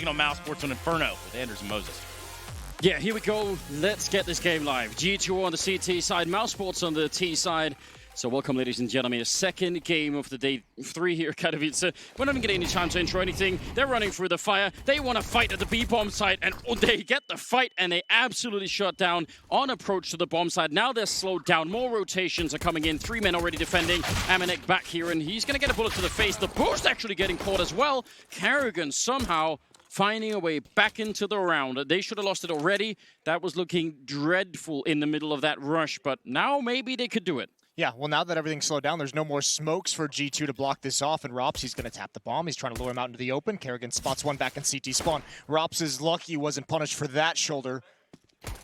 On mousesports on Inferno with Anders and Moses. Yeah, here we go. Let's get this game live. G2 on the CT side, mousesports on the T side. So welcome, ladies and gentlemen, a second game of the day 3 here at Katowice. We're not even getting any time to intro anything. They're running through the fire. They want to fight at the B-bomb site, and they get the fight, and they absolutely shut down on approach to the bomb side. Now they're slowed down. More rotations are coming in. 3 men already defending. Amanek back here, and he's going to get a bullet to the face. The boost actually getting caught as well. Karrigan somehow finding a way back into the round. They should have lost it already. That was looking dreadful in the middle of that rush, but now maybe they could do it. Yeah, well, now that everything's slowed down, there's no more smokes for G2 to block this off, and Rops, he's going to tap the bomb. He's trying to lure him out into the open. Karrigan spots one back in CT spawn. Rops is lucky he wasn't punished for that shoulder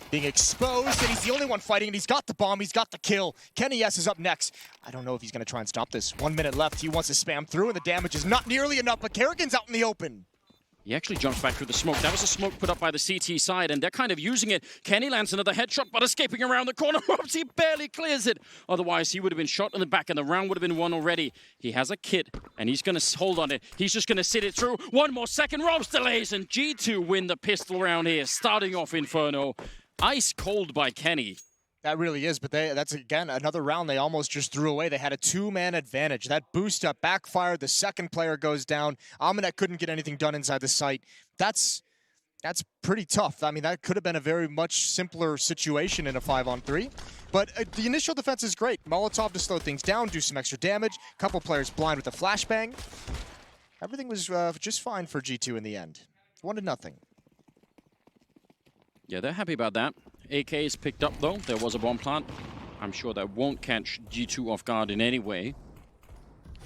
being exposed, and he's the only one fighting, and he's got the bomb, he's got the kill. Kenny S is up next. I don't know if he's going to try and stop this. 1 minute left. He wants to spam through, and the damage is not nearly enough, but Karrigan's out in the open. He actually jumps back through the smoke. That was a smoke put up by the CT side, and they're kind of using it. Kenny lands another headshot, but escaping around the corner. Robs, he barely clears it. Otherwise, he would have been shot in the back, and the round would have been won already. He has a kit, and he's going to hold on it. He's just going to sit it through. 1 more second. Robs delays, and G2 win the pistol round here, starting off Inferno. Ice cold by Kenny. That really is, but that's, again, another round they almost just threw away. They had a 2-man advantage. That boost up backfired. The second player goes down. Amanek couldn't get anything done inside the site. That's pretty tough. I mean, that could have been a very much simpler situation in a 5-on-3. But the initial defense is great. Molotov to slow things down, do some extra damage. Couple players blind with a flashbang. Everything was just fine for G2 in the end. 1-0. Yeah, they're happy about that. AK is picked up, though. There was a bomb plant. I'm sure that won't catch G2 off guard in any way.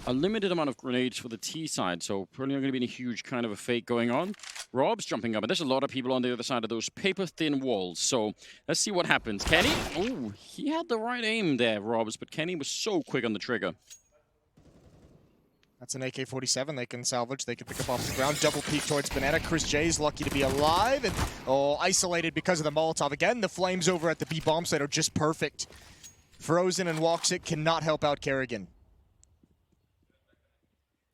A limited amount of grenades for the T side, so probably not going to be any huge kind of a fake going on. Rob's jumping up, and there's a lot of people on the other side of those paper-thin walls, so let's see what happens. Kenny? Oh, he had the right aim there, Robs, but Kenny was so quick on the trigger. That's an AK-47 they can salvage. They can pick up off the ground. Double peek towards Banana. Chris J's lucky to be alive. And, isolated because of the Molotov. Again, the flames over at the B bomb site are just perfect. Frozen and Walksit cannot help out Karrigan.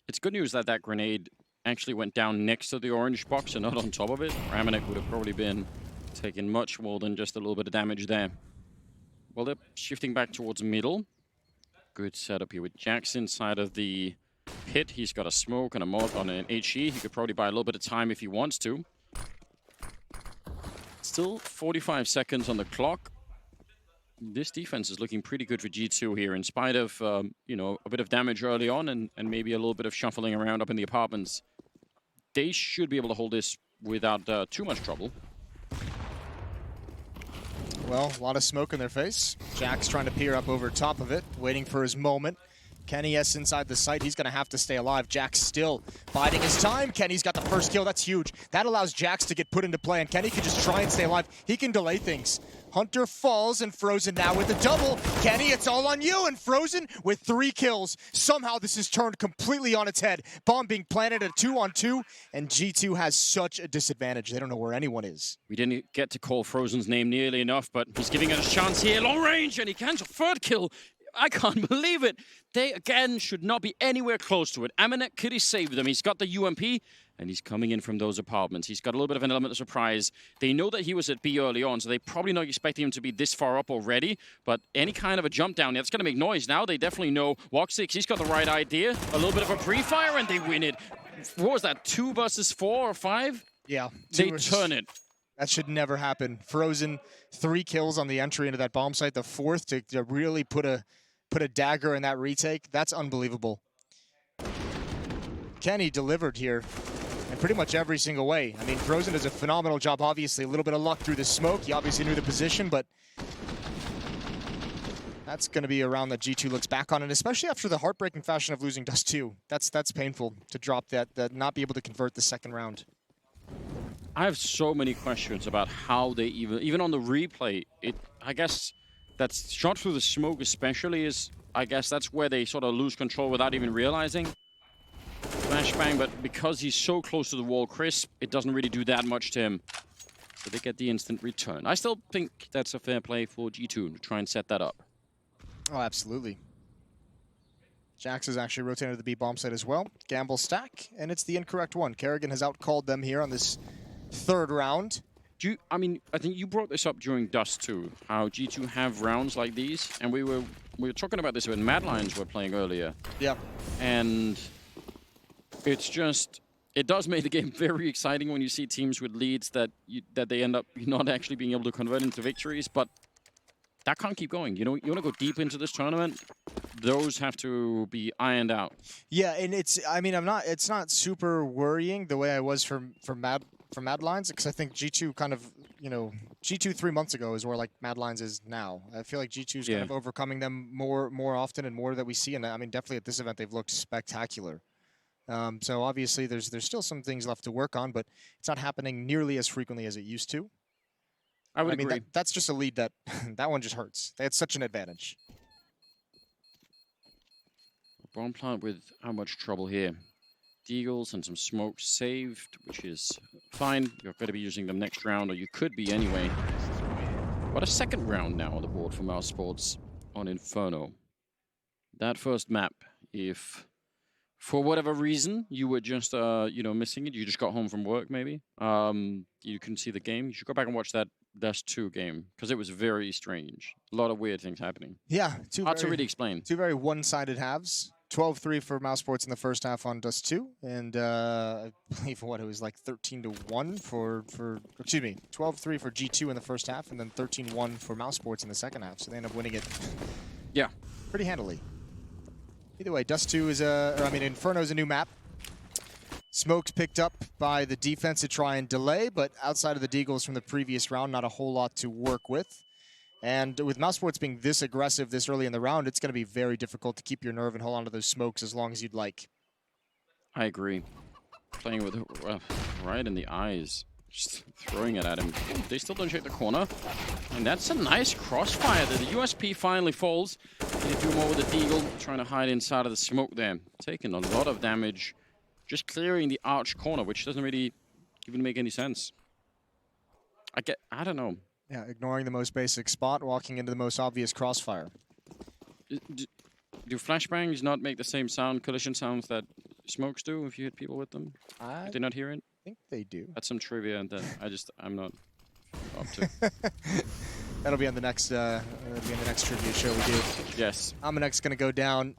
It's good news that that grenade actually went down next to the orange box and not on top of it. Amanek would have probably been taking much more than just a little bit of damage there. Well, they're shifting back towards middle. Good setup here with Jax inside of the pit. He's got a smoke and a mod on an HE. He could probably buy a little bit of time if he wants to. Still 45 seconds on the clock. This defense is looking pretty good for G2 here, in spite of, you know, a bit of damage early on and maybe a little bit of shuffling around up in the apartments. They should be able to hold this without too much trouble. Well, a lot of smoke in their face. Jack's trying to peer up over top of it, waiting for his moment. Kenny S inside the site. He's going to have to stay alive. Jax still biding his time. Kenny's got the first kill. That's huge. That allows Jax to get put into play, and Kenny can just try and stay alive. He can delay things. Hunter falls, and Frozen now with the double. Kenny, it's all on you, and Frozen with 3 kills. Somehow this is turned completely on its head. Bomb being planted at 2-on-2, and G2 has such a disadvantage. They don't know where anyone is. We didn't get to call Frozen's name nearly enough, but he's giving it a chance here. Long range, and he cans a 3rd kill. I can't believe it. They, again, should not be anywhere close to it. Amanek could he save them. He's got the UMP, and he's coming in from those apartments. He's got a little bit of an element of surprise. They know that he was at B early on, so they probably not expecting him to be this far up already, but any kind of a jump down, that's going to make noise. Now they definitely know Walk6, he's got the right idea. A little bit of a pre-fire, and they win it. What was that, 2 versus 4 or 5? Yeah. They turn it. That should never happen. Frozen, 3 kills on the entry into that bomb site. The 4th to really put a dagger in that retake. That's unbelievable. Kenny delivered here in pretty much every single way. I mean, Frozen does a phenomenal job, obviously. A little bit of luck through the smoke. He obviously knew the position, but that's going to be a round that G2 looks back on, and especially after the heartbreaking fashion of losing Dust 2. That's painful to drop that, not be able to convert the second round. I have so many questions about how they even on the replay, I guess that shot through the smoke especially is, I guess that's where they sort of lose control without even realizing. Flashbang, but because he's so close to the wall, Crisp, it doesn't really do that much to him. So they get the instant return. I still think that's a fair play for G2 to try and set that up. Oh, absolutely. Jax is actually rotating to the B bomb site as well. Gamble stack, and it's the incorrect one. Kerrigan has outcalled them here on this third round. I think you brought this up during Dust 2, how G2 have rounds like these, and we were talking about this when Mad Lions were playing earlier. Yeah. And it's just, it does make the game very exciting when you see teams with leads that they end up not actually being able to convert into victories, but that can't keep going. You know, you want to go deep into this tournament, those have to be ironed out. Yeah, and it's not super worrying the way I was from Mad Lions, because I think G2 kind of, G2 3 months ago is where like Mad Lions is now. I feel like G2 is kind of overcoming them more often and more that we see, and I mean definitely at this event they've looked spectacular. So obviously there's still some things left to work on, but it's not happening nearly as frequently as it used to. I would agree. That's just a lead that that one just hurts. They had such an advantage. Bomb plant with how much trouble here? Deagles and some smoke saved, which is fine. You're going to be using them next round, or you could be anyway. What a second round now on the board for mousesports on Inferno. That first map, if for whatever reason you were just missing it, you just got home from work maybe, you can see the game, you should go back and watch that Dust 2 game, because it was very strange. A lot of weird things happening. Yeah, hard to really explain. Two very one-sided halves. 12-3 for mousesports in the first half on Dust 2, and I believe it was like 13-1 for 12-3 for G2 in the first half, and then 13-1 for mousesports in the second half. So they end up winning it. Yeah, pretty handily. Either way, Dust 2 is Inferno is a new map. Smoke's picked up by the defense to try and delay, but outside of the Deagles from the previous round, not a whole lot to work with. And with mousesports being this aggressive this early in the round, it's going to be very difficult to keep your nerve and hold on to those smokes as long as you'd like. I agree. Playing with right in the eyes, just throwing it at him. They still don't check the corner. And that's a nice crossfire. The USP finally falls. They do more with the Deagle, trying to hide inside of the smoke there. Taking a lot of damage. Just clearing the arch corner, which doesn't really even make any sense. I don't know. Yeah, ignoring the most basic spot, walking into the most obvious crossfire. Do flashbangs not make the same collision sounds that smokes do if you hit people with them? Did they not hear it? I think they do. That's some trivia that I'm not up to. That'll be on the next trivia show we do. Yes. Amanek gonna go down.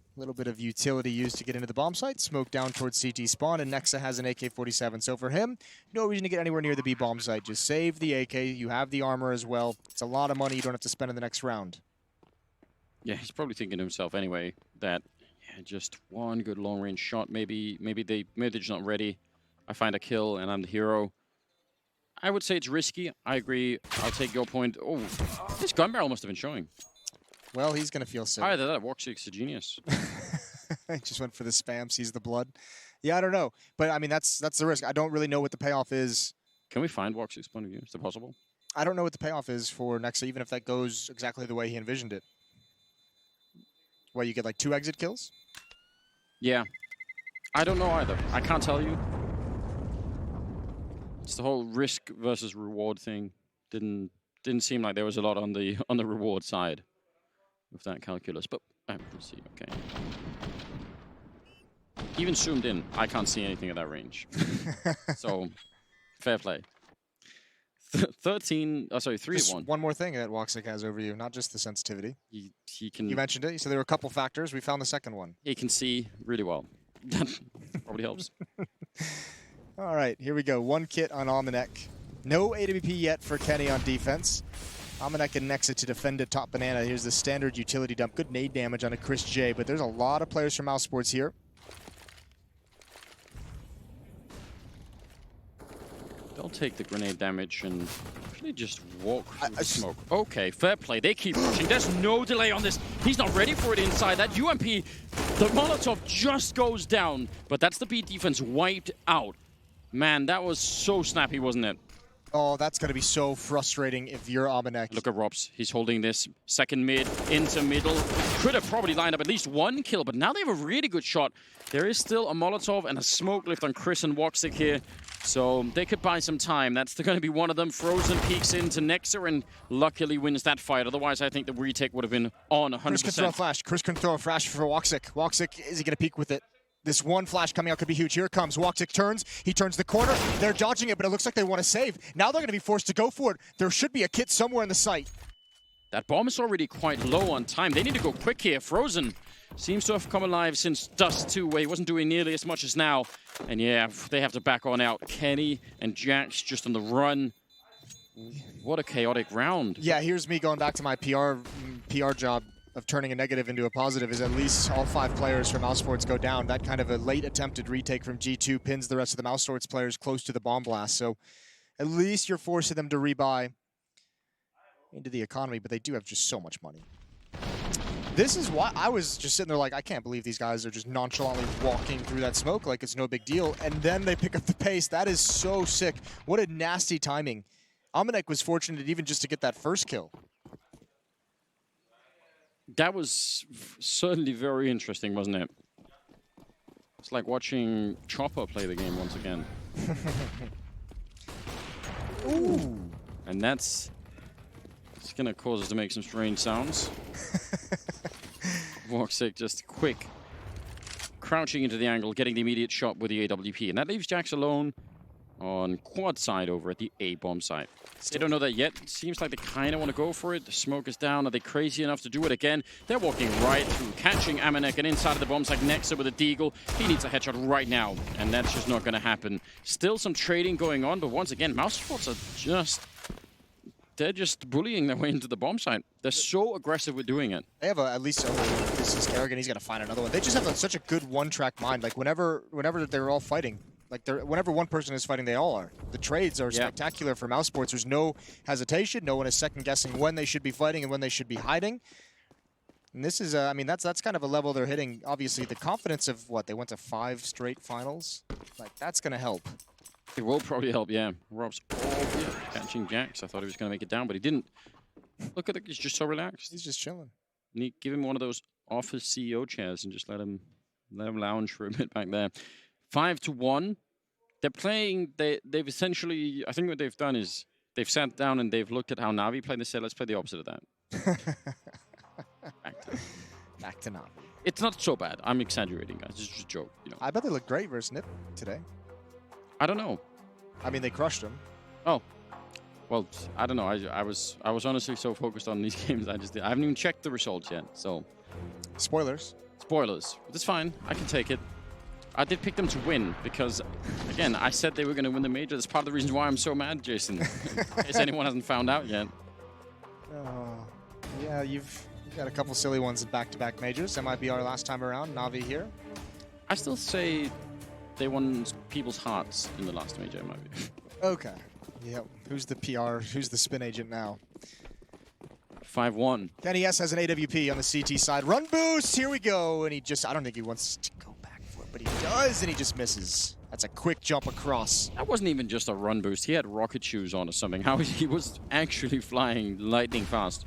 A little bit of utility used to get into the bomb site. Smoke down towards CT spawn, and Nexa has an AK-47. So for him, no reason to get anywhere near the B bomb site. Just save the AK. You have the armor as well. It's a lot of money you don't have to spend in the next round. Yeah, he's probably thinking to himself anyway that just one good long-range shot. Maybe they're just not ready. I find a kill, and I'm the hero. I would say it's risky. I agree. I'll take your point. Oh, this gun barrel must have been showing. Well, he's going to feel sick. Either that, Walkseek's a genius. I just went for the spam, sees the blood. Yeah, I don't know. But, I mean, that's the risk. I don't really know what the payoff is. Can we find Walkseek's point of view? Is that possible? I don't know what the payoff is for Nexa, even if that goes exactly the way he envisioned it. Where you get, like, 2 exit kills? Yeah. I don't know either. I can't tell you. It's the whole risk versus reward thing. Didn't seem like there was a lot on the reward side of that calculus, but we'll see. Okay. Even zoomed in, I can't see anything at that range. So, fair play. 3-1. One more thing that Walkseek has over you, not just the sensitivity. He can. You mentioned it. So there were a couple factors. We found the second one. He can see really well. That probably helps. All right, here we go. 1 kit on Amanek. No AWP yet for Kenny on defense. Amanek and Nexa to defend at top banana. Here's the standard utility dump. Good nade damage on a Chris J, but there's a lot of players from mousesports here. They'll take the grenade damage and actually just walk through the smoke. Okay, fair play. They keep pushing. There's no delay on this. He's not ready for it inside. That UMP, the Molotov just goes down, but that's the B defense wiped out. Man, that was so snappy, wasn't it? Oh, that's going to be so frustrating if you're Amanek. Look at Robs. He's holding this. Second mid, into middle. Could have probably lined up at least 1 kill, but now they have a really good shot. There is still a Molotov and a smoke lift on Chris and Walkseek here. So they could buy some time. That's going to be one of them. Frozen peeks into Nexa and luckily wins that fight. Otherwise, I think the retake would have been on 100%. Chris can throw a flash. Chris can throw a flash for Woxic. Woxic, is he going to peek with it? This one flash coming out could be huge. Here it comes. Woxic turns. He turns the corner. They're dodging it, but it looks like they want to save. Now they're going to be forced to go for it. There should be a kit somewhere in the site. That bomb is already quite low on time. They need to go quick here. Frozen seems to have come alive since Dust 2, where he wasn't doing nearly as much as now. And yeah, they have to back on out. Kenny and Jax just on the run. What a chaotic round. Yeah, here's me going back to my PR job of turning a negative into a positive, is at least all 5 players from mousesports go down. That kind of a late attempted retake from G2 pins the rest of the mousesports players close to the bomb blast. So at least you're forcing them to rebuy into the economy, but they do have just so much money. This is why I was just sitting there like, I can't believe these guys are just nonchalantly walking through that smoke like it's no big deal, and then they pick up the pace. That is so sick. What a nasty timing. Amanek was fortunate even just to get that first kill. That was certainly very interesting, wasn't it? It's like watching Chopper play the game once again. Ooh. And it's gonna cause us to make some strange sounds. Woxic just quick, crouching into the angle, getting the immediate shot with the AWP. And that leaves Jax alone on quad side over at the A-bomb side. They don't know that yet. It seems like they kind of want to go for it. The smoke is down. Are they crazy enough to do it again? They're walking right through, catching Amanek, and inside of the bombs like Nexa with a deagle. He needs a headshot right now, and that's just not going to happen. Still some trading going on, but once again, mousesports are they're just bullying their way into the bomb site. They're so aggressive with doing it. They have at least this is Kerrigan. He's going to find another one. They just have such a good one-track mind. Like whenever they're all fighting, like whenever one person is fighting, they all are. The trades are spectacular for mousesports. There's no hesitation. No one is second-guessing when they should be fighting and when they should be hiding. And this is, I mean, that's kind of a level they're hitting. Obviously, the confidence of what they went to 5 straight finals. Like that's going to help. It will probably help, yeah. Rob's catching Jax. I thought he was going to make it down, but he didn't. Look at it, he's just so relaxed. He's just chilling. Give him one of those office CEO chairs and just let him lounge for a bit back there. 5-1. They're playing. They've essentially. I think what they've done is they've sat down and they've looked at how Na'Vi played. They said, let's play the opposite of that. Back to Na'Vi. It's not so bad. I'm exaggerating, guys. It's just a joke. You know. I bet they look great versus Nip today. I don't know. I mean, they crushed them. Oh, well, I don't know. I was honestly so focused on these games. I haven't even checked the results yet. So, spoilers. Spoilers. That's fine. I can take it. I did pick them to win because, again, I said they were going to win the major. That's part of the reason why I'm so mad, Jason. In case anyone hasn't found out yet. Yeah, you've got a couple silly ones in back-to-back majors. That might be our last time around. Na'Vi here. I still say they won people's hearts in the last major, in my view. Okay. Yeah. Who's the PR? Who's the spin agent now? 5-1. Kenny S has an AWP on the CT side. Run boost. Here we go. And I don't think he wants to go back for it, but he does, and he just misses. That's a quick jump across. That wasn't even just a run boost. He had rocket shoes on or something. How he was actually flying lightning fast.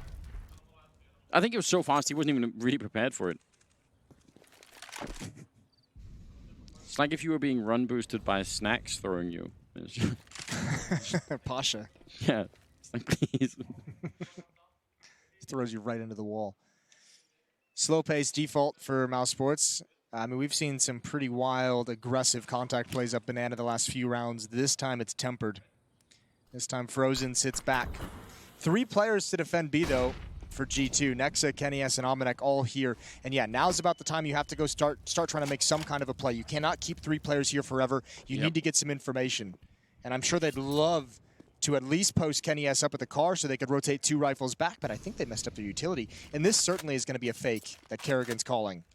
I think it was so fast he wasn't even really prepared for it. It's like if you were being run boosted by snacks throwing you. Pasha. Yeah. It's like, please. Throws you right into the wall. Slow pace default for mousesports. I mean, we've seen some pretty wild, aggressive contact plays up Banana the last few rounds. This time it's tempered. This time Frozen sits back. 3 players to defend B, though, for G2. Nexa, Kenny S, and Amanek all here. And yeah, now's about the time you have to go start trying to make some kind of a play. You cannot keep 3 players here forever. You need to get some information. And I'm sure they'd love to at least post Kenny S up at the car so they could rotate 2 rifles back, but I think they messed up their utility. And this certainly is going to be a fake that Kerrigan's calling.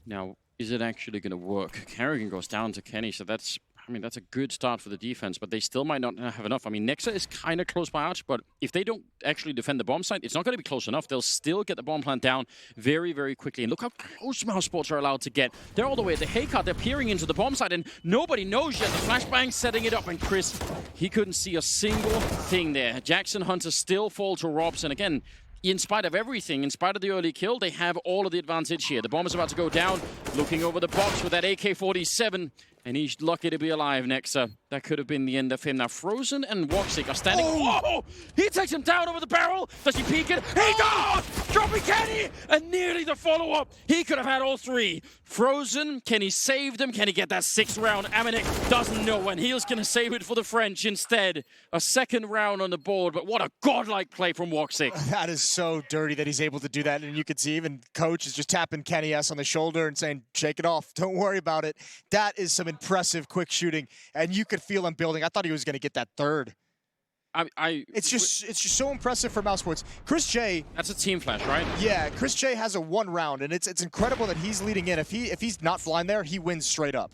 Now, is it actually going to work? Kerrigan goes down to Kenny, so that's a good start for the defense, but they still might not have enough. I mean, Nexa is kind of close by Arch, but if they don't actually defend the bomb site, it's not going to be close enough. They'll still get the bomb plant down very, very quickly. And look how close mousesports are allowed to get. They're all the way at the haycart. They're peering into the bomb site, and nobody knows yet. The flashbang setting it up, and Chris, he couldn't see a single thing there. Jackson Hunter still fall to Robs, and again, in spite of everything, in spite of the early kill, they have all of the advantage here. The bomb is about to go down, looking over the box with that AK-47. And he's lucky to be alive, Nexa. That could have been the end of him. Now, Frozen and Woxic are standing. Oh! He takes him down over the barrel. Does he peek it? He does! Dropping Kenny! And nearly the follow-up. He could have had all three. Frozen, can he save them? Can he get that 6th round? Aminek doesn't know, and he's going to save it for the French instead. A 2nd round on the board, but what a godlike play from Woxic. That is so dirty that he's able to do that, and you can see even Coach is just tapping Kenny S on the shoulder and saying, shake it off, don't worry about it. That is some impressive quick shooting, and you could feel him building. I thought he was going to get that 3rd. It's just so impressive for mousesports. Chris J. That's a team flash, right? Yeah, Chris J has a 1 round, and it's incredible that he's leading in. If he's not flying there, he wins straight up.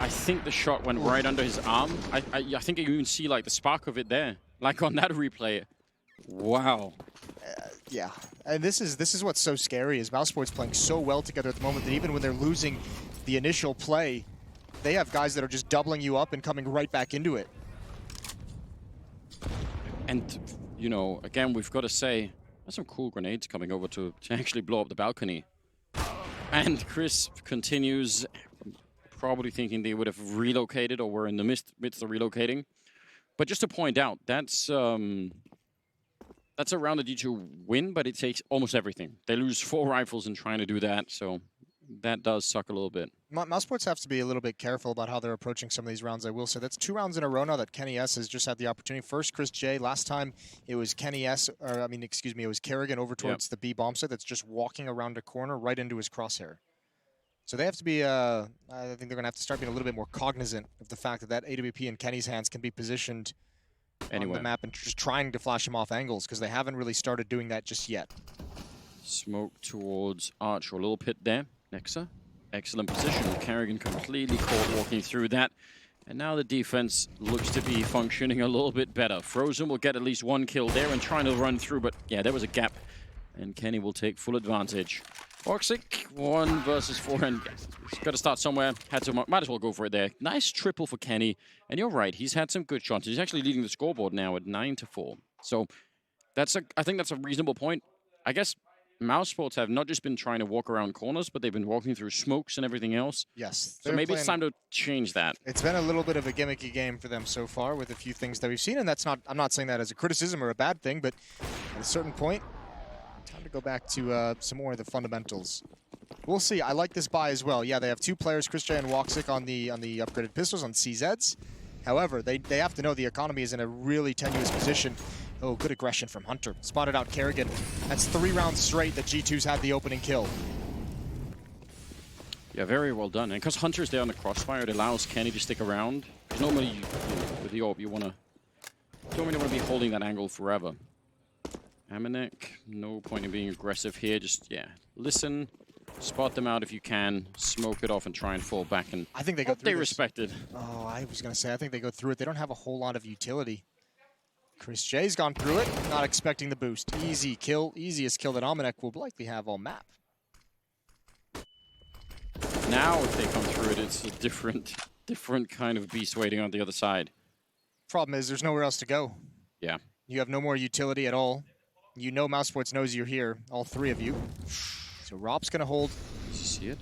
I think the shot went right under his arm. I think you can see like the spark of it there, like on that replay. Wow. Yeah, and this is what's so scary is mousesports playing so well together at the moment that even when they're losing the initial play, they have guys that are just doubling you up and coming right back into it. And, you know, again, we've got to say, there's some cool grenades coming over to actually blow up the balcony. And Chris continues, probably thinking they would have relocated or were in the midst of relocating. But just to point out, that's a round that G2 win, but it takes almost everything. They lose 4 rifles in trying to do that, so that does suck a little bit. Mousesports have to be a little bit careful about how they're approaching some of these rounds, I will say. That's 2 rounds in a row now that Kenny S has just had the opportunity. First, Chris J. Last time, it was Kenny S, or I mean, excuse me, it was Kerrigan over towards the B bomb site that's just walking around a corner right into his crosshair. So they have to be, I think they're going to have to start being a little bit more cognizant of the fact that that AWP in Kenny's hands can be positioned on the map and just trying to flash him off angles, because they haven't really started doing that just yet. Smoke towards Archer, a little pit there. Nexa, excellent position. Kerrigan completely caught walking through that. And now the defense looks to be functioning a little bit better. Frozen will get at least 1 kill there and trying to run through, but yeah, there was a gap. And Kenny will take full advantage. Woxic, 1 versus 4, and he's got to start somewhere. Might as well go for it there. Nice triple for Kenny. And you're right, he's had some good shots. He's actually leading the scoreboard now at 9-4. So I think that's a reasonable point. I guess mousesports have not just been trying to walk around corners, but they've been walking through smokes and everything else. Yes. So maybe it's time to change that. It's been a little bit of a gimmicky game for them so far with a few things that we've seen, and that's not, I'm not saying that as a criticism or a bad thing, but at a certain point, time to go back to some more of the fundamentals. We'll see. I like this buy as well. Yeah, they have 2 players, Chris J and Woxic, on the upgraded pistols, on CZs. However, they have to know the economy is in a really tenuous position. Oh, good aggression from Hunter. Spotted out Kerrigan. That's 3 rounds straight that G2's had the opening kill. Yeah, very well done. And because Hunter's there on the crossfire, it allows Kenny to stick around. Because normally, with the AWP, you don't really want to be holding that angle forever. Aminek, no point in being aggressive here. Just, yeah, listen, spot them out if you can, smoke it off and try and fall back. And I think they go through they respect it. Oh, I was going to say, I think they go through it. They don't have a whole lot of utility. Chris J's gone through it, not expecting the boost. Easy kill, easiest kill that Aminek will likely have all map. Now, if they come through it, it's a different kind of beast waiting on the other side. Problem is, there's nowhere else to go. Yeah. You have no more utility at all. You know mousesports knows you're here, all 3 of you. So Rob's going to hold. Does he see it?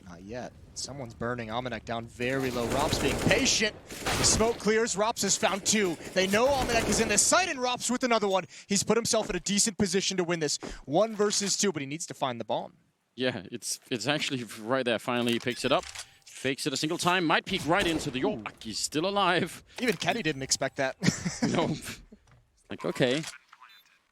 Not yet. Someone's burning Aminek down very low. Rob's being patient. The smoke clears. Rops has found 2. They know Aminek is in this site, and Rops with another one. He's put himself in a decent position to win this. 1 versus 2, but he needs to find the bomb. Yeah, it's actually right there. Finally, he picks it up. Fakes it a single time. Might peek right into the York. He's still alive. Even Kenny didn't expect that. No. Like, okay.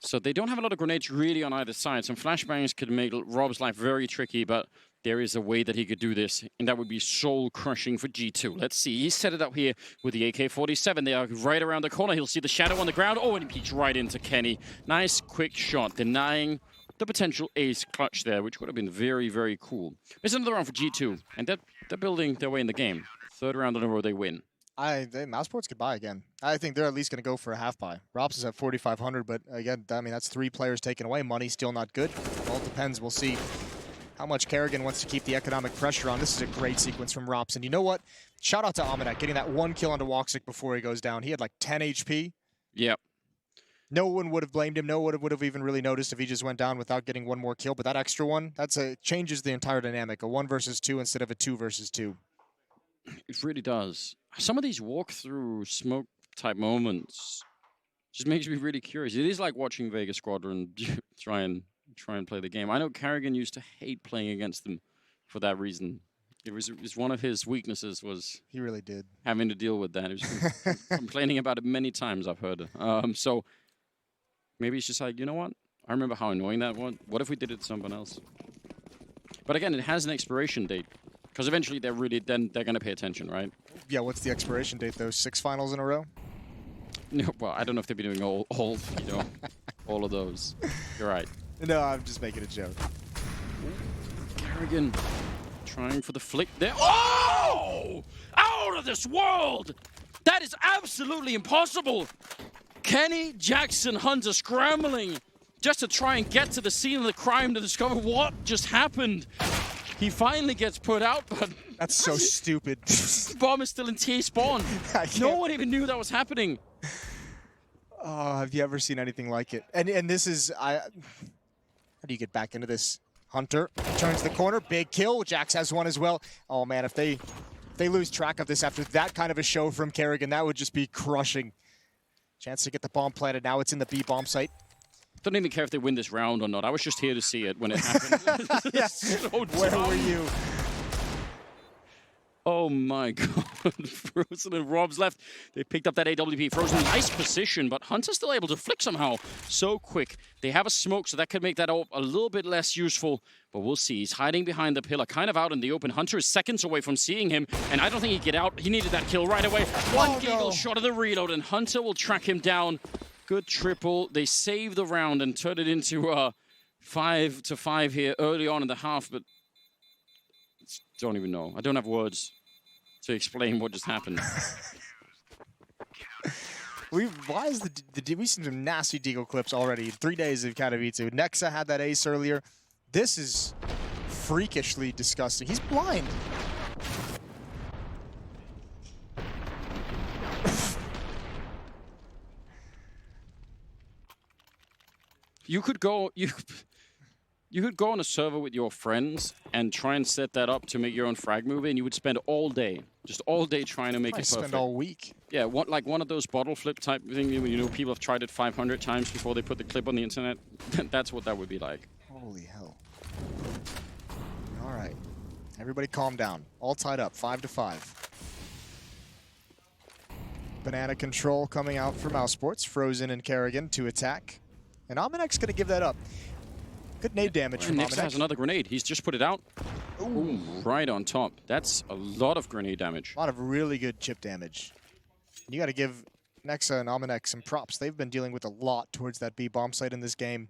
So they don't have a lot of grenades really on either side. Some flashbangs could make Rob's life very tricky, but there is a way that he could do this, and that would be soul-crushing for G2. Let's see. He set it up here with the AK-47. They are right around the corner. He'll see the shadow on the ground. Oh, and he peeks right into Kenny. Nice, quick shot, denying the potential ace clutch there, which would have been very, very cool. It's another round for G2, and they're building their way in the game. 3rd round in a row, they win. mousesports could buy again. I think they're at least going to go for a half buy. Rops is at 4,500, but again, I mean, that's 3 players taken away. Money still not good. It all depends. We'll see how much Kerrigan wants to keep the economic pressure on. This is a great sequence from Rops. And you know what? Shout out to Aminek getting that 1 kill onto Woxic before he goes down. He had like 10 HP. Yep. No one would have blamed him. No one would have even really noticed if he just went down without getting 1 more kill. But that extra one, changes the entire dynamic. A 1 versus 2 instead of a 2 versus 2. It really does. Some of these walk-through smoke-type moments just makes me really curious. It is like watching Vegas Squadron try and play the game. I know Kerrigan used to hate playing against them for that reason. It was one of his weaknesses was He really did. having to deal with that. He was complaining about it many times, I've heard. So maybe it's just like, you know what? I remember how annoying that was. What if we did it to someone else? But again, it has an expiration date. Because eventually they're going to pay attention, right? Yeah, what's the expiration date, though? 6 finals in a row? No, well, I don't know if they'll be doing all all of those. You're right. No, I'm just making a joke. Kerrigan trying for the flick there. Oh! Out of this world! That is absolutely impossible! Kenny, Jackson, Hunter scrambling just to try and get to the scene of the crime to discover what just happened. He finally gets put out, but... That's so stupid. Bomb is still in T-spawn. No one even knew that was happening. Oh, have you ever seen anything like it? And this is... How do you get back into this? Hunter turns the corner. Big kill. Jax has one as well. Oh, man, if they lose track of this after that kind of a show from Kerrigan, that would just be crushing. Chance to get the bomb planted. Now it's in the B bomb site. Don't even care if they win this round or not. I was just here to see it when it happened. Yeah. So Where were you? Oh my god. Frozen and Rob's left. They picked up that AWP. Frozen, nice position, but Hunter's still able to flick somehow. So quick. They have a smoke, so that could make that a little bit less useful. But we'll see. He's hiding behind the pillar, kind of out in the open. Hunter is seconds away from seeing him, and I don't think he'd get out. He needed that kill right away. One giggle shot of the reload, and Hunter will track him down. Good triple. They save the round and turn it into 5-5 here early on in the half, but don't even know. I don't have words to explain what just happened. We've seen some nasty Deagle clips already. 3 days of Katowice. Nexa had that ace earlier. This is freakishly disgusting. He's blind. You could go on a server with your friends and try and set that up to make your own frag move, and you would spend all day, just all day trying to make it perfect. Spend all week. Yeah, like one of those bottle flip type thing. You know, people have tried it 500 times before they put the clip on the internet. That's what that would be like. Holy hell! All right, everybody, calm down. All tied up, 5-5. Banana control coming out for mousesports. Frozen and Kerrigan to attack. And Aminek's going to give that up. Good nade damage from Next Aminek. has another grenade. He's just put it out. Ooh. Right on top. That's a lot of grenade damage. A lot of really good chip damage. You got to give Nexa and Aminek some props. They've been dealing with a lot towards that B bomb site in this game.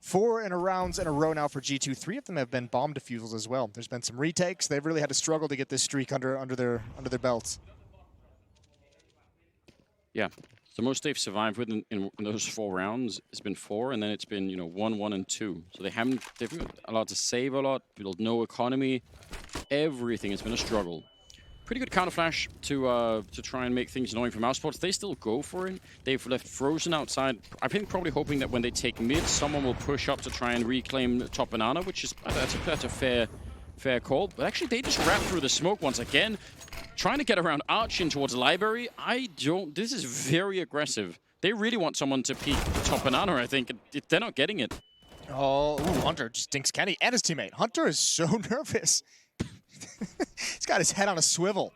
4 rounds in a row now for G2. 3 of them have been bomb defusals as well. There's been some retakes. They've really had to struggle to get this streak under their belts. Yeah. The most they've survived with in those 4 rounds has been 4, and then it's been 1, 1, and 2. So they've been allowed to save a lot, build no economy. Everything has been a struggle. Pretty good counter flash to try and make things annoying for mousesports. They still go for it. They've left Frozen outside. I think probably hoping that when they take mid, someone will push up to try and reclaim top banana, which is that's a fair call. But actually, they just wrap through the smoke once again. Trying to get around Arch in towards Library. This is very aggressive. They really want someone to peek top banana, I think. They're not getting it. Oh, ooh, Hunter just dinks Kenny and his teammate. Hunter is so nervous. He's got his head on a swivel.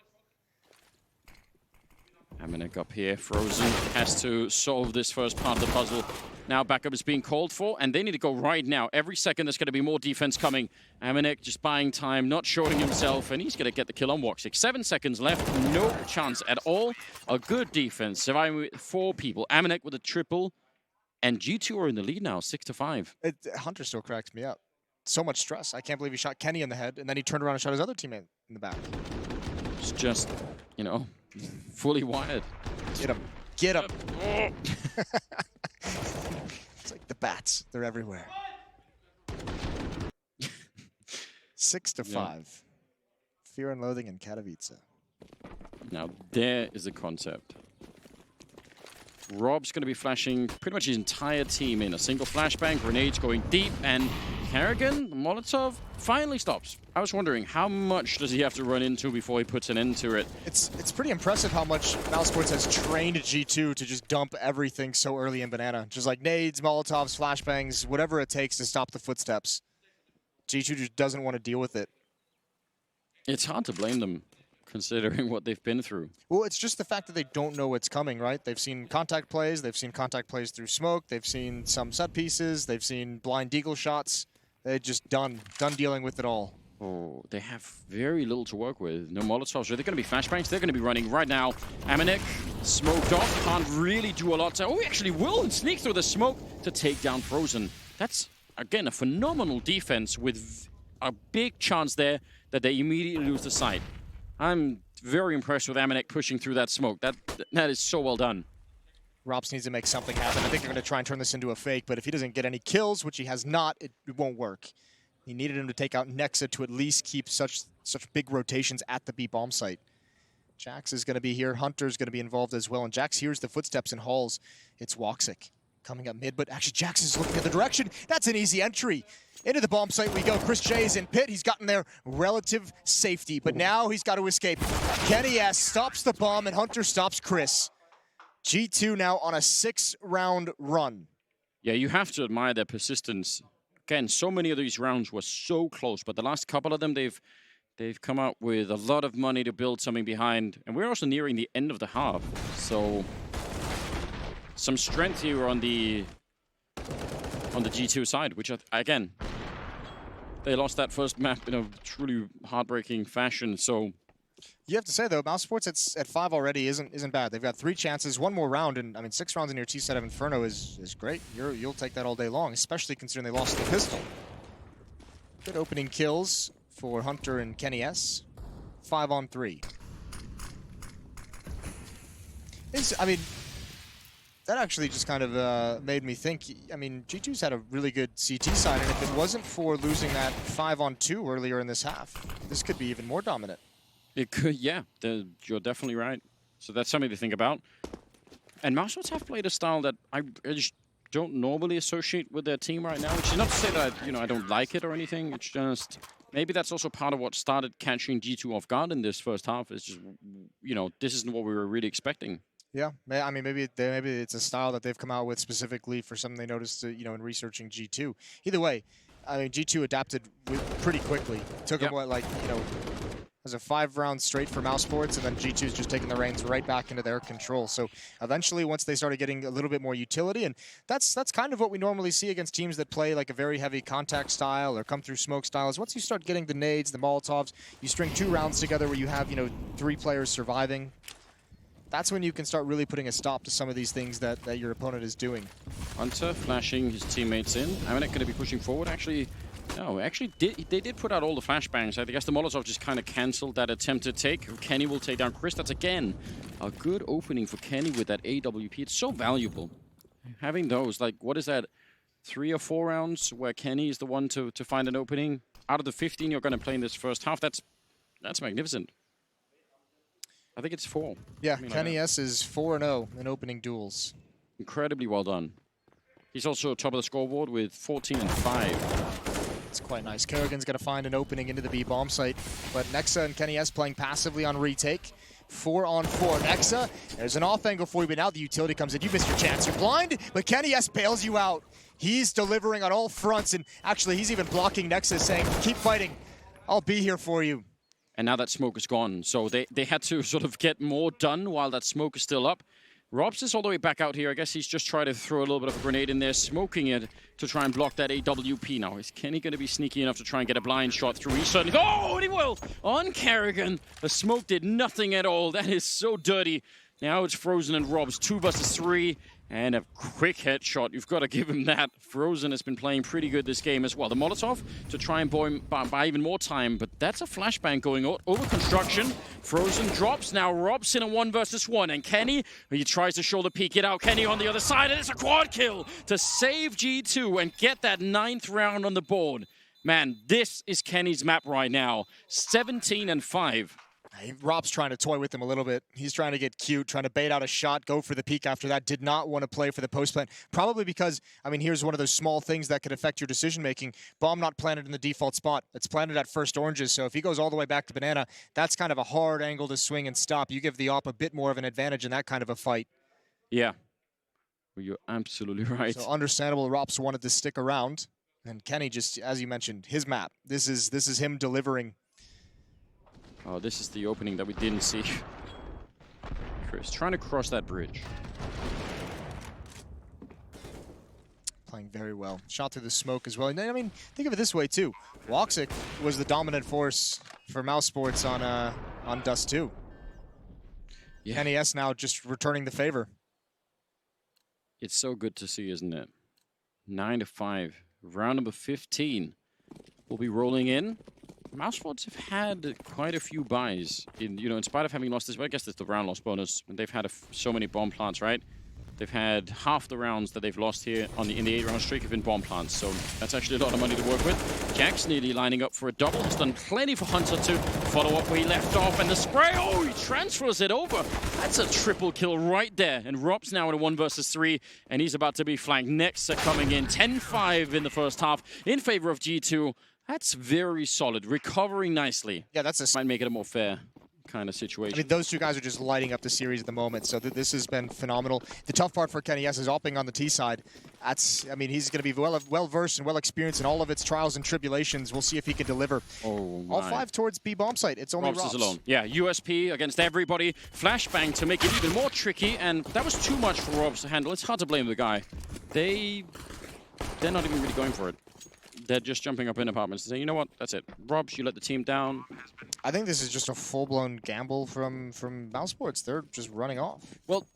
Aminek up here. Frozen has to solve this first part of the puzzle. Now backup is being called for, and they need to go right now. Every second there's going to be more defense coming. Aminek just buying time, not showing himself, and he's going to get the kill on Woxic. 7 seconds left, no chance at all. A good defense, surviving with 4 people. Aminek with a triple, and G2 are in the lead now, 6-5. Hunter still cracks me up. So much stress. I can't believe he shot Kenny in the head, and then he turned around and shot his other teammate in the back. It's just, fully wired. Get him. Get him. It's like the bats. They're everywhere. 6-5. Yeah. Fear and Loathing in Katowice. Now, there is the concept. Rob's going to be flashing pretty much his entire team in a single flashbang. Grenades going deep, and Kerrigan Molotov finally stops. I was wondering, how much does he have to run into before he puts an end to it? It's pretty impressive how much mousesports has trained G2 to just dump everything so early in Banana. Just like nades, Molotovs, flashbangs, whatever it takes to stop the footsteps. G2 just doesn't want to deal with it. It's hard to blame them, considering what they've been through. Well, it's just the fact that they don't know what's coming, right? They've seen contact plays through smoke, they've seen some set pieces, they've seen blind deagle shots. They're just done dealing with it all. Oh, they have very little to work with. No Molotovs. Are they going to be flashbangs? They're going to be running right now. Amanek, smoked off, can't really do a lot. Oh, he actually will sneak through the smoke to take down Frozen. That's, again, a phenomenal defense with a big chance there that they immediately lose the sight. I'm very impressed with Amanek pushing through that smoke. That is so well done. Robs needs to make something happen. I think they're going to try and turn this into a fake, but if he doesn't get any kills, which he has not, it won't work. He needed him to take out Nexa to at least keep such big rotations at the B bomb site. Jax is going to be here. Hunter's going to be involved as well, and Jax hears the footsteps in halls. It's Woxic coming up mid, but actually Jax is looking at the direction. That's an easy entry. Into the bomb site we go. Chris J is in pit. He's gotten there relative safety, but now he's got to escape. Kenny S stops the bomb, and Hunter stops Chris. G2 now on a 6-round run. Yeah, you have to admire their persistence. Again, so many of these rounds were so close, but the last couple of them, they've come out with a lot of money to build something behind. And we're also nearing the end of the half. So some strength here on the G2 side, which, again, they lost that first map in a truly heartbreaking fashion. So you have to say, though, mousesports at 5 already isn't bad. They've got 3 chances, 1 more round, and I mean 6 rounds in your T set of Inferno is great. You'll take that all day long, especially considering they lost the pistol. Good opening kills for Hunter and Kenny S. 5 on 3. I mean, that actually just kind of made me think. I mean, G2's had a really good CT side, and if it wasn't for losing that 5 on 2 earlier in this half, this could be even more dominant. It could, yeah. You're definitely right. So that's something to think about. And mousesports have played a style that I just don't normally associate with their team right now, which is not to say that I don't like it or anything. It's just maybe that's also part of what started catching G2 off guard in this first half. Is just this isn't what we were really expecting. Yeah, I mean maybe it's a style that they've come out with specifically for something they noticed in researching G2. Either way, I mean G2 adapted pretty quickly. It took them it was a 5 rounds straight for mousesports, and then G2's just taking the reins right back into their control. So eventually, once they started getting a little bit more utility, and that's kind of what we normally see against teams that play like a very heavy contact style or come through smoke styles. Once you start getting the nades, the Molotovs, you string 2 rounds together where you have 3 players surviving. That's when you can start really putting a stop to some of these things that your opponent is doing. Hunter flashing his teammates in. Amanek going to be pushing forward. No, they did put out all the flashbangs. I guess the Molotov just kind of canceled that attempt to take. Kenny will take down Chris. That's, again, a good opening for Kenny with that AWP. It's so valuable. Having those, like, what is that, 3 or 4 rounds where Kenny is the one to find an opening? Out of the 15 you're going to play in this first half, that's magnificent. I think it's 4. Yeah, Kenny S is 4-0 in opening duels. Incredibly well done. He's also top of the scoreboard with 14 and 5. It's quite nice. Kerrigan's going to find an opening into the B bomb site, but Nexa and Kenny S playing passively on retake. 4 on 4. Nexa, there's an off angle for you, but now the utility comes in. You missed your chance. You're blind, but Kenny S bails you out. He's delivering on all fronts, and actually he's even blocking Nexa, saying, keep fighting. I'll be here for you. And now that smoke is gone, so they had to sort of get more done while that smoke is still up. Robs is all the way back out here. I guess he's just trying to throw a little bit of a grenade in there, smoking it to try and block that AWP. Now, is Kenny going to be sneaky enough to try and get a blind shot through? He certainly... Oh, and he will! On Kerrigan. The smoke did nothing at all. That is so dirty. Now it's Frozen and Robs. 2 versus 3. And a quick headshot. You've got to give him that. Frozen has been playing pretty good this game as well. The Molotov to try and buy even more time, but that's a flashbang going over construction. Frozen drops. Now Robs in a 1 versus 1. And Kenny, he tries to shoulder peek it out. Kenny on the other side, and it's a quad kill to save G2 and get that 9th round on the board. Man, this is Kenny's map right now. 17 and 5. Rob's trying to toy with him a little bit. He's trying to get cute, trying to bait out a shot, go for the peek after that. Did not want to play for the post plant. Probably because, I mean, here's one of those small things that could affect your decision making. Bomb not planted in the default spot. It's planted at first oranges. So if he goes all the way back to banana, that's kind of a hard angle to swing and stop. You give the op a bit more of an advantage in that kind of a fight. Yeah. Well, you're absolutely right. So understandable Rops wanted to stick around. And Kenny just, as you mentioned, his map. This is him delivering. Oh, this is the opening that we didn't see. Chris trying to cross that bridge. Playing very well. Shot through the smoke as well. And I mean, think of it this way too. Woxic was the dominant force for mousesports on Dust 2. Yeah. Kenny S now just returning the favor. It's so good to see, isn't it? 9-5. Round number 15. We'll be rolling in. mousesports have had quite a few buys, in spite of having lost this. Well, I guess it's the round loss bonus. And they've had so many bomb plants, right? They've had half the rounds that they've lost here in the 8-round streak have been bomb plants. So that's actually a lot of money to work with. Jack's nearly lining up for a double. He's done plenty for Hunter to follow up where he left off. And the spray, oh, he transfers it over. That's a triple kill right there. And Rob's now in a 1 versus 3. And he's about to be flanked. Next coming in 10-5 in the first half in favor of G2. That's very solid. Recovering nicely. Yeah, that's might make it a more fair kind of situation. I mean, those two guys are just lighting up the series at the moment, so this has been phenomenal. The tough part for Kenny S is opping on the T side. I mean, he's going to be well-versed and well-experienced in all of its trials and tribulations. We'll see if he can deliver. Oh, all 5 towards B bomb site. It's only Robs is alone. Yeah, USP against everybody. Flashbang to make it even more tricky, and that was too much for Robs to handle. It's hard to blame the guy. They're not even really going for it. They're just jumping up in apartments and saying, you know what, that's it. Robs, you let the team down. I think this is just a full-blown gamble from mousesports. They're just running off. Well,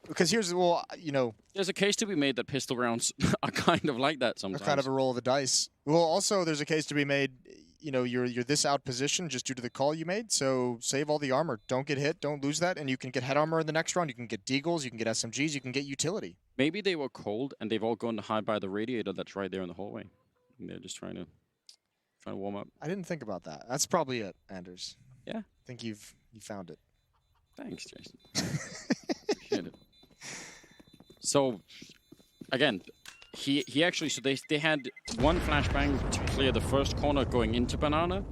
because here's, there's a case to be made that pistol rounds are kind of like that sometimes. They're kind of a roll of the dice. Well, also, there's a case to be made, you're this out position just due to the call you made, so save all the armor. Don't get hit, don't lose that, and you can get head armor in the next round. You can get deagles, you can get SMGs, you can get utility. Maybe they were cold and they've all gone to hide by the radiator that's right there in the hallway. And they're just trying to warm up. I didn't think about that. That's probably it, Anders. Yeah. I think you found it. Thanks, Jason. Appreciate it. So, again, he actually, so they had one flashbang to clear the first corner going into Banana,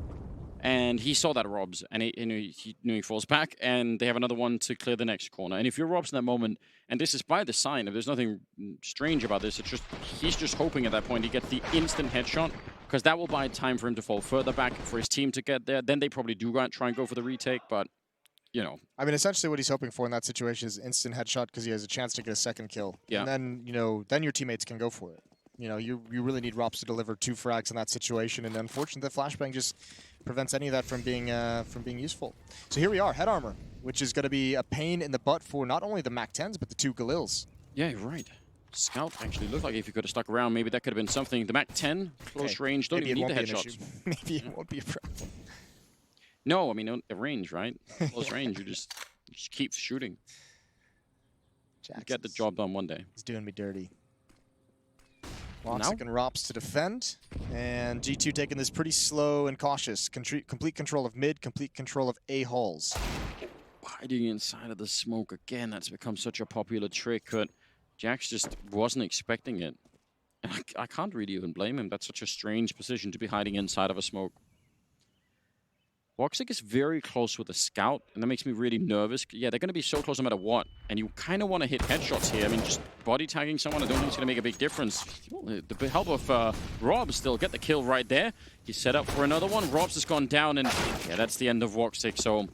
and he saw that Robs, and he knew he falls back, and they have another one to clear the next corner. And if you're Robs in that moment, and this is by design, if there's nothing strange about this, it's just he's just hoping at that point he gets the instant headshot, because that will buy time for him to fall further back for his team to get there. Then they probably do try and go for the retake, but I mean, essentially what he's hoping for in that situation is instant headshot because he has a chance to get a second kill. Yeah. And then, then your teammates can go for it. You really need Robs to deliver 2 frags in that situation, and unfortunately, the flashbang just prevents any of that from being useful. So here we are, head armor, which is going to be a pain in the butt for not only the MAC-10s, but the 2 Galils. Yeah, you're right. Scout actually looked like if he could have stuck around, maybe that could have been something. The MAC-10, close range, don't even need the headshots. Maybe it won't be a problem. No, I mean, a range, right? Close range, you just keep shooting. Get the job done one day. He's doing me dirty. Woxic and Rops to defend, and G2 taking this pretty slow and cautious. Complete control of mid, complete control of A halls. Hiding inside of the smoke again, that's become such a popular trick, but Jax just wasn't expecting it. And I can't really even blame him. That's such a strange position to be hiding inside of a smoke. Woxic is very close with a scout, and that makes me really nervous. Yeah, they're going to be so close no matter what, and you kind of want to hit headshots here. I mean, just body tagging someone, I don't think it's going to make a big difference. The help of Robs still get the kill right there. He's set up for another one. Robs has gone down, and yeah, that's the end of Woxic. So,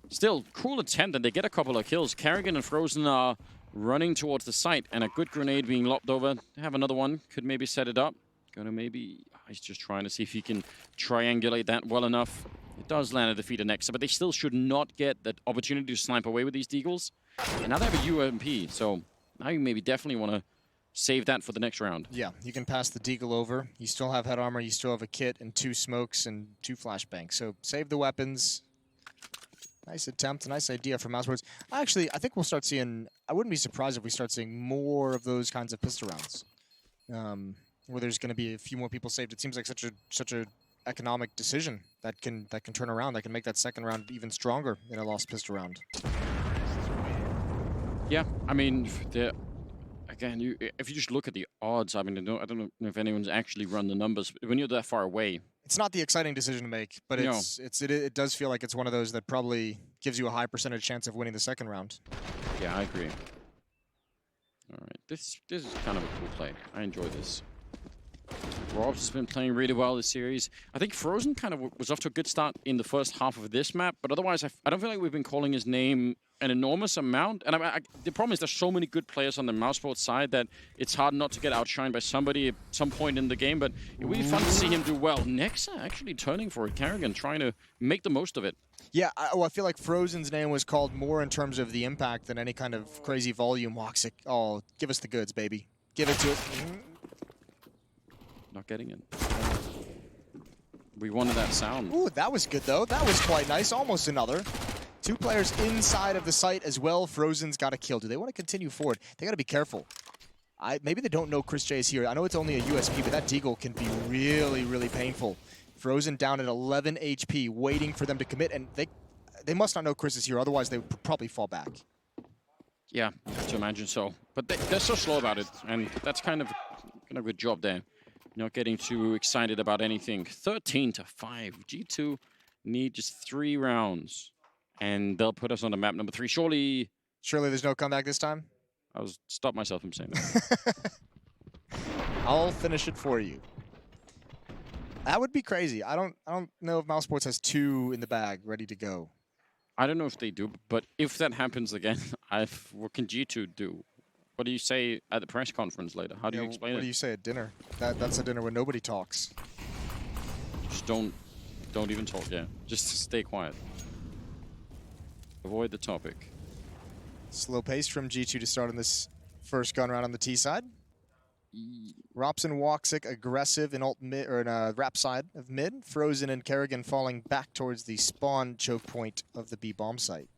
still, cool attempt, and they get a couple of kills. Carrigan and Frozen are running towards the site, and a good grenade being lopped over. They have another one, could maybe set it up. He's just trying to see if he can triangulate that well enough. It does land a defeater next, but they still should not get that opportunity to snipe away with these deagles. And now they have a UMP, so now you maybe definitely want to save that for the next round. Yeah, you can pass the deagle over. You still have head armor, you still have a kit, and 2 smokes and 2 flashbangs. So save the weapons. Nice attempt, nice idea from mousesports. Actually, I think we'll start seeing, I wouldn't be surprised if we start seeing more of those kinds of pistol rounds. Where there's going to be a few more people saved. It seems like such a economic decision that can turn around, that can make that second round even stronger in a lost pistol round. Yeah, I mean, again, if you just look at the odds, I mean, I don't know if anyone's actually run the numbers. But when you're that far away, it's not the exciting decision to make, but it does feel like it's one of those that probably gives you a high percentage chance of winning the second round. Yeah, I agree. All right, this is kind of a cool play. I enjoy this. Rob's has been playing really well this series. I think Frozen kind of was off to a good start in the first half of this map, but otherwise I don't feel like we've been calling his name an enormous amount. And the problem is there's so many good players on the mousesports side that it's hard not to get outshined by somebody at some point in the game, but it would be fun to see him do well. Nexa actually turning for it, Kerrigan trying to make the most of it. Yeah, I feel like Frozen's name was called more in terms of the impact than any kind of crazy volume. Woxic, oh, give us the goods, baby. Give it to it. Not getting it. We wanted that sound. Ooh, that was good, though. That was quite nice. Almost another. 2 players inside of the site as well. Frozen's got a kill. Do they want to continue forward? They got to be careful. Maybe they don't know Chris J is here. I know it's only a USP, but that deagle can be really, really painful. Frozen down at 11 HP, waiting for them to commit, and they must not know Chris is here. Otherwise, they would probably fall back. Yeah, I have to imagine so. But they're so slow about it, and that's kind of a good job there. Not getting too excited about anything. 13-5. G2 need just 3 rounds. And they'll put us on the map number 3. Surely there's no comeback this time? I'll stop myself from saying that. I'll finish it for you. That would be crazy. I don't know if mousesports has 2 in the bag ready to go. I don't know if they do, but if that happens again, what can G2 do? What do you say at the press conference later? How do you explain it? What do you say at dinner? That's a dinner where nobody talks. Just don't even talk, yeah. Just stay quiet. Avoid the topic. Slow pace from G2 to start on this first gun round on the T side. Robson, Woxic aggressive in alt mid or in rap side of mid. Frozen and Kerrigan falling back towards the spawn choke point of the B bomb site.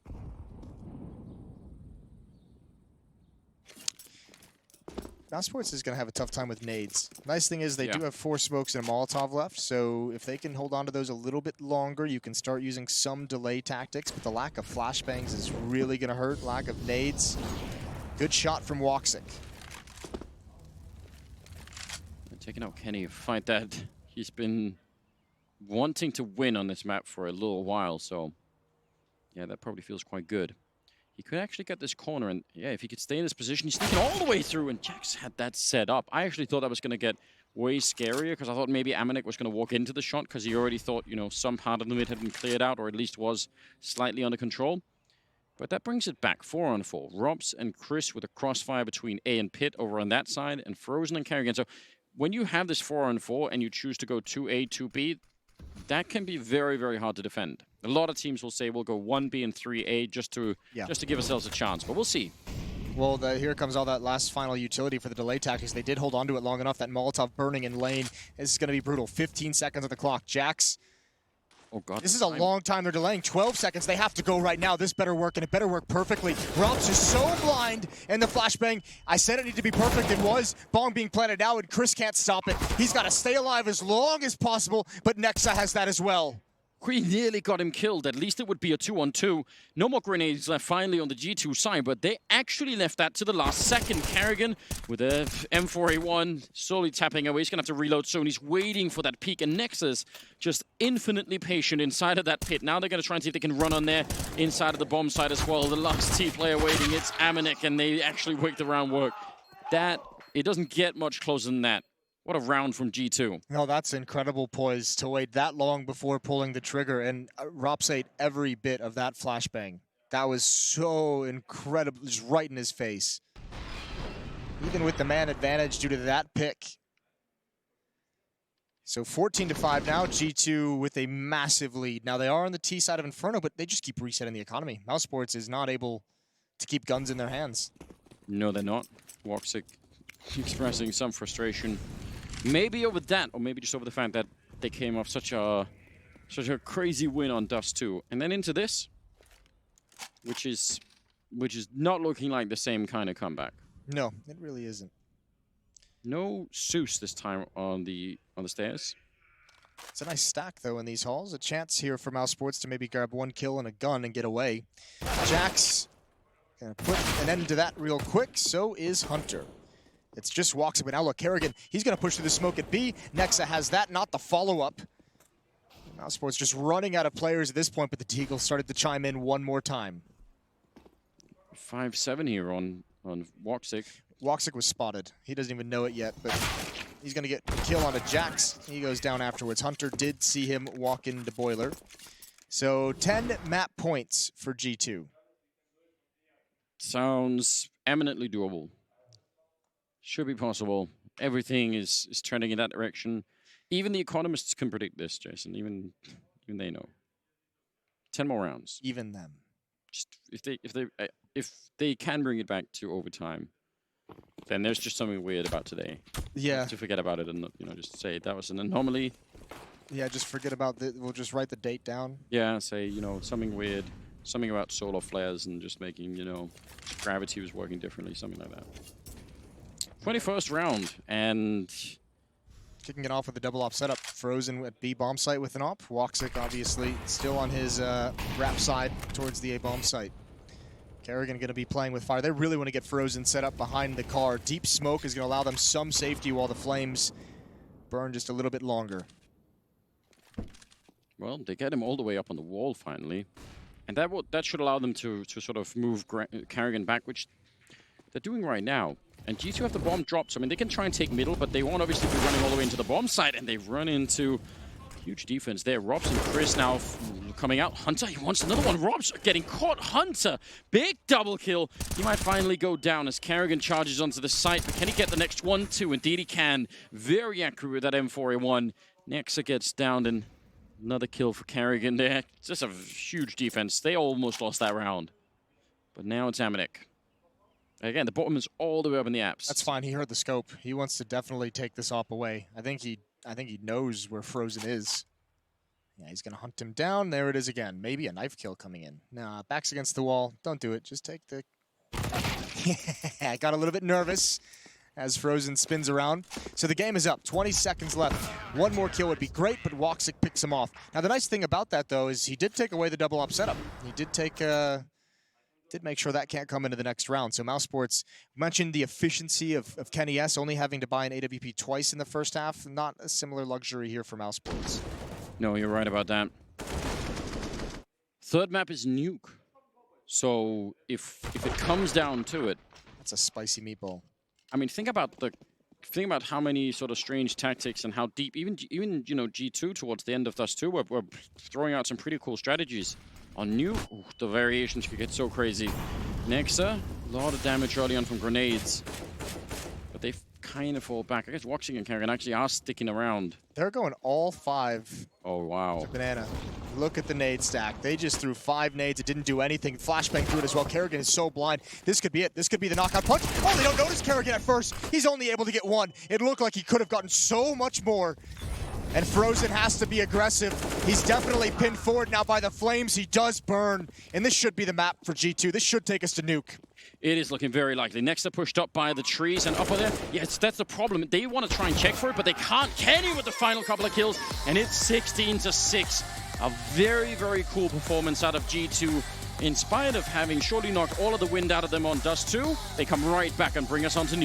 mousesports is going to have a tough time with nades. Nice thing is they do have 4 smokes and a Molotov left, so if they can hold on to those a little bit longer, you can start using some delay tactics, but the lack of flashbangs is really going to hurt. Lack of nades. Good shot from Woxic. Taking out Kenny, fight that he's been wanting to win on this map for a little while, so yeah, that probably feels quite good. He could actually get this corner, and yeah, if he could stay in this position, he's sneaking all the way through, and Jax had that set up. I actually thought that was going to get way scarier, because I thought maybe Amanek was going to walk into the shot, because he already thought, you know, some part of the mid had been cleared out, or at least was slightly under control. But that brings it back 4-on-4. Robs and Chris with a crossfire between A and Pit over on that side, and Frozen and Kerrigan. So when you have this 4-on-4 and you choose to go 2A, 2B, that can be very, very hard to defend. A lot of teams will say we'll go 1B and 3A just to give ourselves a chance, but we'll see. Well, here comes all that last final utility for the delay tactics. They did hold on to it long enough. That Molotov burning in lane. This is going to be brutal. 15 seconds on the clock. Jax. Oh, God. This is a long time they're delaying. 12 seconds. They have to go right now. This better work, and it better work perfectly. Robs is so blind, and the flashbang. I said it needed to be perfect. It was. Bomb being planted out, and Chris can't stop it. He's got to stay alive as long as possible, but Nexa has that as well. We nearly got him killed. At least it would be a 2-on-2. No more grenades left finally on the G2 side, but they actually left that to the last second. Kerrigan with a M4A1 slowly tapping away. He's going to have to reload soon. He's waiting for that peek, and Nexus just infinitely patient inside of that pit. Now they're going to try and see if they can run on there inside of the bomb side as well. The last T player waiting, it's Amanek, and they actually make the round work. It doesn't get much closer than that. What a round from G2. No, that's incredible poise to wait that long before pulling the trigger. And Rops ate every bit of that flashbang. That was so incredible, just right in his face. Even with the man advantage due to that pick. So 14-5 now, G2 with a massive lead. Now they are on the T side of Inferno, but they just keep resetting the economy. mousesports is not able to keep guns in their hands. No, they're not. Woxic expressing some frustration. Maybe over that, or maybe just over the fact that they came off such a crazy win on Dust 2. And then into this, which is not looking like the same kind of comeback. No, it really isn't. No Zeus this time on the stairs. It's a nice stack, though, in these halls. A chance here for mousesports to maybe grab 1 kill and a gun and get away. Jax gonna put an end to that real quick. So is Hunter. It's just walks away. Now look, Kerrigan, he's gonna push through the smoke at B. Nexa has that, not the follow-up. mousesports just running out of players at this point, but the Deagle started to chime in one more time. 5-7 here on Woxic. Woxic was spotted. He doesn't even know it yet, but he's going to get a kill on a Jax. He goes down afterwards. Hunter did see him walk into Boiler. So 10 map points for G2. Sounds eminently doable. Should be possible. Everything is turning in that direction. Even the economists can predict this, Jason. Even they know. 10 more rounds. Even them. Just if they can bring it back to overtime, then there's just something weird about today. Yeah. To forget about it and just say that was an anomaly. Yeah, just forget about the. We'll just write the date down. Yeah, say something weird, something about solar flares and just making gravity was working differently, something like that. 21st round and kicking it off with a double op setup. Frozen at B bomb site with an op. Woxic obviously still on his wrap side towards the A bomb site. Kerrigan going to be playing with fire. They really want to get Frozen set up behind the car. Deep smoke is going to allow them some safety while the flames burn just a little bit longer. Well, they get him all the way up on the wall finally. And that should allow them to sort of move Kerrigan back, which they're doing right now. And G2 have the bomb dropped, so I mean, they can try and take middle, but they won't obviously be running all the way into the bomb site, and they run into huge defense there. Robs and Chris now coming out. Hunter, he wants another one. Robs getting caught. Hunter, big double kill. He might finally go down as Kerrigan charges onto the site, but can he get the next one, too? Indeed he can. Very accurate with that M4A1. Nexa gets down, and another kill for Kerrigan there. Just a huge defense. They almost lost that round. But now it's Amanek. Again, the bottom is all the way up in the apps. That's fine. He heard the scope. He wants to definitely take this op away. I think he knows where Frozen is. Yeah, he's gonna hunt him down. There it is again. Maybe a knife kill coming in. Nah, back's against the wall. Don't do it. Just take the. I got a little bit nervous as Frozen spins around. So the game is up. 20 seconds left. One more kill would be great, but Woxic picks him off. Now the nice thing about that though is he did take away the double op setup. He did take. Did make sure that can't come into the next round. So mousesports mentioned the efficiency of Kenny S only having to buy an AWP twice in the first half. Not a similar luxury here for mousesports. No, you're right about that. Third map is Nuke. So if it comes down to it, that's a spicy meatball. I mean, think about how many sort of strange tactics and how deep even G2 towards the end of Dust 2 were throwing out some pretty cool strategies. On Nuke, the variations could get so crazy. Nexa, a lot of damage early on from grenades. But they kind of fall back. I guess Woxic and Kerrigan actually are sticking around. They're going all 5. Oh, wow. To Banana. Look at the nade stack. They just threw 5 nades. It didn't do anything. Flashbang through it as well. Kerrigan is so blind. This could be it. This could be the knockout punch. Oh, they don't notice Kerrigan at first. He's only able to get 1. It looked like he could have gotten so much more. And Frozen has to be aggressive. He's definitely pinned forward now by the flames. He does burn. And this should be the map for G2. This should take us to Nuke. It is looking very likely. Next, they're pushed up by the trees and up there. Yes, that's the problem. They want to try and check for it, but they can't. Kenny with the final couple of kills. And it's 16-6. A very, very cool performance out of G2. In spite of having surely knocked all of the wind out of them on Dust 2, they come right back and bring us on to Nuke.